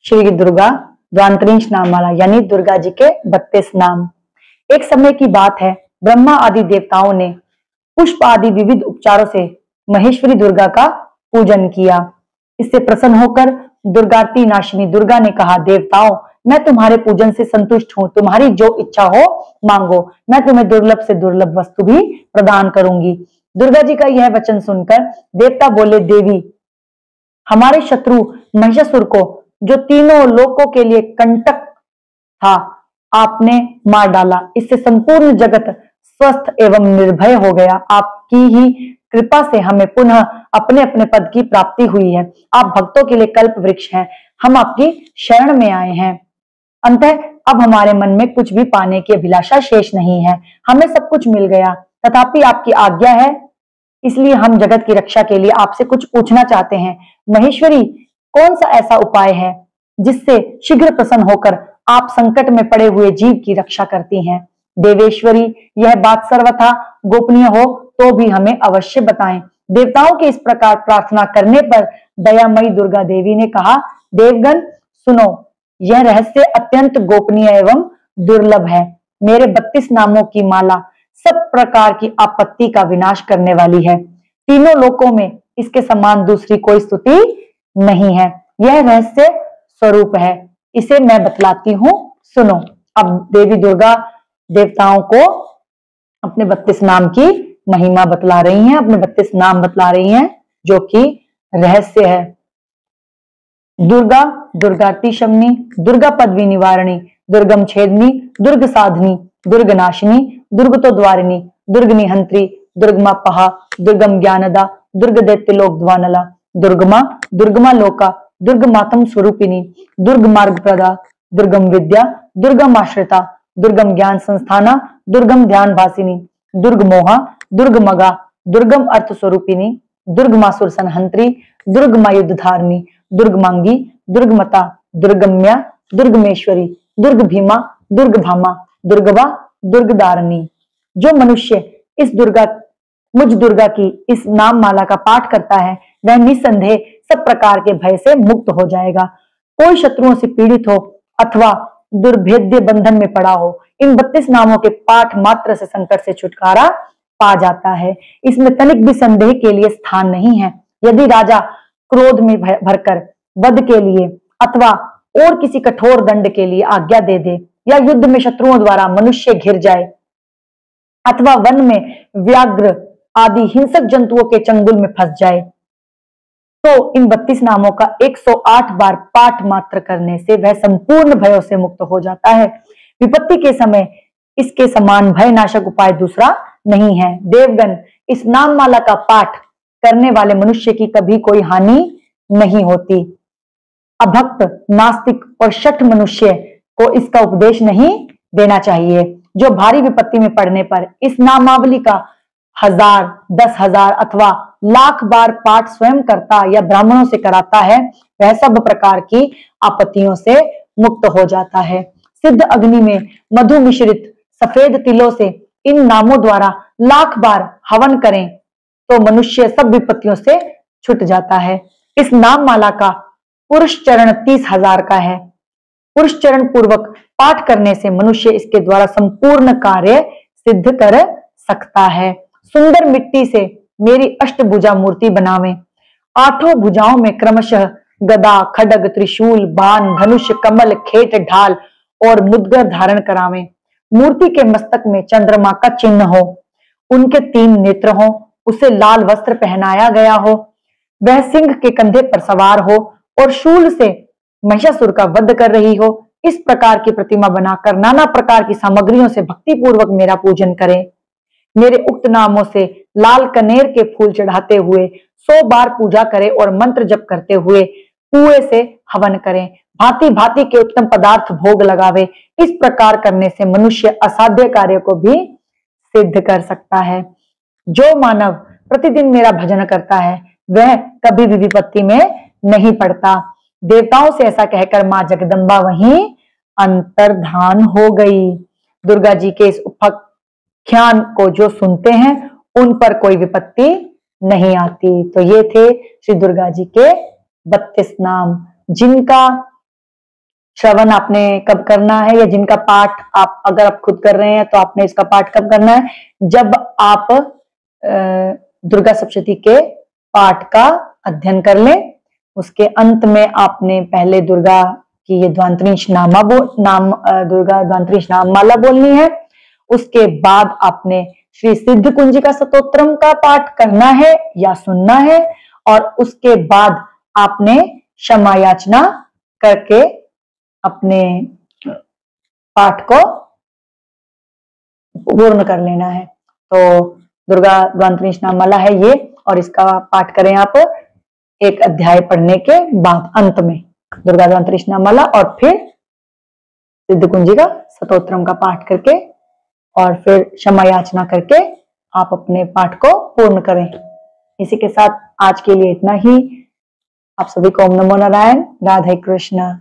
श्री दुर्गा द्वांतरिंश नाममाला यानी दुर्गा जी के 32 नाम। एक समय की बात है, ब्रह्मा आदि देवताओं ने पुष्प आदि विविध उपचारों से महेश्वरी दुर्गा का पूजन किया। इससे प्रसन्न होकर दुर्गार्ति नाशिनी दुर्गा ने कहा, देवताओं, मैं तुम्हारे पूजन से संतुष्ट हूं, तुम्हारी जो इच्छा हो मांगो, मैं तुम्हें दुर्लभ से दुर्लभ वस्तु भी प्रदान करूंगी। दुर्गा जी का यह वचन सुनकर देवता बोले, देवी, हमारे शत्रु महिषासुर को, जो तीनों लोकों के लिए कंटक था, आपने मार डाला। इससे संपूर्ण जगत स्वस्थ एवं निर्भय हो गया। आपकी ही कृपा से हमें पुनः अपने अपने पद की प्राप्ति हुई है। आप भक्तों के लिए कल्प वृक्ष हैं, हम आपकी शरण में आए हैं। अंततः अब हमारे मन में कुछ भी पाने की अभिलाषा शेष नहीं है, हमें सब कुछ मिल गया। तथापि आपकी आज्ञा है, इसलिए हम जगत की रक्षा के लिए आपसे कुछ पूछना चाहते हैं। महेश्वरी, कौन सा ऐसा उपाय है जिससे शीघ्र प्रसन्न होकर आप संकट में पड़े हुए जीव की रक्षा करती हैं? देवेश्वरी, यह बात सर्वथा गोपनीय हो तो भी हमें अवश्य बताएं। देवताओं के इस प्रकार प्रार्थना करने पर दयामयी दुर्गा देवी ने कहा, देवगण सुनो, यह रहस्य अत्यंत गोपनीय एवं दुर्लभ है। मेरे 32 नामों की माला सब प्रकार की आपत्ति का विनाश करने वाली है। तीनों लोकों में इसके समान दूसरी कोई स्तुति नहीं है। यह रहस्य स्वरूप है, इसे मैं बतलाती हूं, सुनो। अब देवी दुर्गा देवताओं को अपने 32 नाम की महिमा बतला रही हैं, अपने 32 नाम बतला रही हैं जो कि रहस्य है। दुर्गा, दुर्गार्ति शमनी, दुर्गा पदवी निवारणी, दुर्गम छेदनी, दुर्ग साधनी, दुर्ग नाशिनी, दुर्ग तो द्वारिणी, दुर्ग निहंत्री, दुर्गमा पहा, दुर्गम ज्ञानदा, दुर्ग दैत्य लोक द्वानला, दुर्गमा, दुर्गमा लोका, दुर्ग मातम स्वरूपिणी, दुर्ग मार्ग प्रदा, दुर्गम विद्या, दुर्गम आश्रिता, दुर्गम ज्ञान संस्थाना, दुर्गम ध्यान भासिनी, दुर्ग मोहा, दुर्ग मगा, दुर्गम अर्थ स्वरूपिणी, दुर्ग मासुर संहंत्री, दुर्ग मायुद्ध धारणी, दुर्ग मांगी, दुर्ग मता, दुर्गम्या, दुर्गमेश्वरी, दुर्ग भीमा, दुर्ग भामा, दुर्गवा, दुर्गदारणी। जो मनुष्य मुझ दुर्गा की इस नाम माला का पाठ करता है, वह निसंदेह सब प्रकार के भय से मुक्त हो जाएगा। कोई शत्रुओं से पीड़ित हो अथवा दुर्भेद्य बंधन में पड़ा हो, इन 32 नामों के पाठ मात्र से संकट से छुटकारा पा जाता है। इसमें तनिक भी संदेह के लिए स्थान नहीं है। यदि राजा क्रोध में भरकर वध के लिए अथवा और किसी कठोर दंड के लिए आज्ञा दे दे, या युद्ध में शत्रुओं द्वारा मनुष्य घिर जाए अथवा वन में व्याघ्र आदि हिंसक जंतुओं के चंगुल में फंस जाए, तो इन 32 नामों का 108 बार पाठ मात्र करने से वह संपूर्ण भयों से मुक्त हो जाता है। विपत्ति के समय इसके समान भय नाशक उपाय दूसरा नहीं है। देवगण, इस नाम माला का पाठ करने वाले मनुष्य की कभी कोई हानि नहीं होती। अभक्त, नास्तिक और शठ मनुष्य को इसका उपदेश नहीं देना चाहिए। जो भारी विपत्ति में पड़ने पर इस नामावली का 1000, 10,000 अथवा लाख बार पाठ स्वयं करता या ब्राह्मणों से कराता है, वह सब प्रकार की आपत्तियों से मुक्त हो जाता है। सिद्ध अग्नि में मधु मिश्रित सफेद तिलों से इन नामों द्वारा लाख बार हवन करें तो मनुष्य सब विपत्तियों से छूट जाता है। इस नाम माला का पुरुष चरण 30,000 का है। पुरुष चरण पूर्वक पाठ करने से मनुष्य इसके द्वारा संपूर्ण कार्य सिद्ध कर सकता है। सुंदर मिट्टी से मेरी अष्टभुजा मूर्ति बनावे, 8 भुजाओं में क्रमशः गदा, खड्ग, त्रिशूल, बाण, धनुष, कमल, खेट, ढाल और मुद्गर धारण करावे। मूर्ति के मस्तक में चंद्रमा का चिन्ह हो, उनके 3 नेत्र हो, उसे लाल वस्त्र पहनाया गया हो, वह सिंह के कंधे पर सवार हो और शूल से महिषासुर का वध कर रही हो। इस प्रकार की प्रतिमा बनाकर नाना प्रकार की सामग्रियों से भक्ति पूर्वक मेरा पूजन करें। मेरे उक्त नामों से लाल कनेर के फूल चढ़ाते हुए 100 बार पूजा करें और मंत्र जप करते हुए कुएं से हवन करें। भांति भांति के उत्तम पदार्थ भोग लगावे। इस प्रकार करने से मनुष्य असाध्य कार्य को भी सिद्ध कर सकता है। जो मानव प्रतिदिन मेरा भजन करता है, वह कभी भी विपत्ति में नहीं पड़ता। देवताओं से ऐसा कहकर मां जगदम्बा वहीं अंतर्धान हो गई। दुर्गा जी के इस उपाख्यान को जो सुनते हैं, उन पर कोई विपत्ति नहीं आती। तो ये थे श्री दुर्गा जी के 32 नाम, जिनका श्रवण आपने कब करना है, या जिनका पाठ आप अगर आप खुद कर रहे हैं तो आपने इसका पाठ कब करना है? जब आप दुर्गा सप्तशती के पाठ का अध्ययन कर लें। उसके अंत में आपने पहले दुर्गा की ये ध्वांतरिंश दुर्गा ध्वांतरिंश नाम माला बोलनी है। उसके बाद आपने श्री सिद्ध कुंजिका स्तोत्रम का पाठ करना है या सुनना है, और उसके बाद आपने क्षमा याचना करके अपने पाठ को पूर्ण कर लेना है। तो दुर्गा ध्वांतरिंश नाम माला है ये, और इसका पाठ करें आप एक अध्याय पढ़ने के बाद, अंत में दुर्गा ध्वांतरिंश नाम माला और फिर सिद्ध कुंजिका स्तोत्रम का पाठ करके और फिर क्षमा याचना करके आप अपने पाठ को पूर्ण करें। इसी के साथ आज के लिए इतना ही। आप सभी को ओम नमो नारायण, राधे कृष्ण।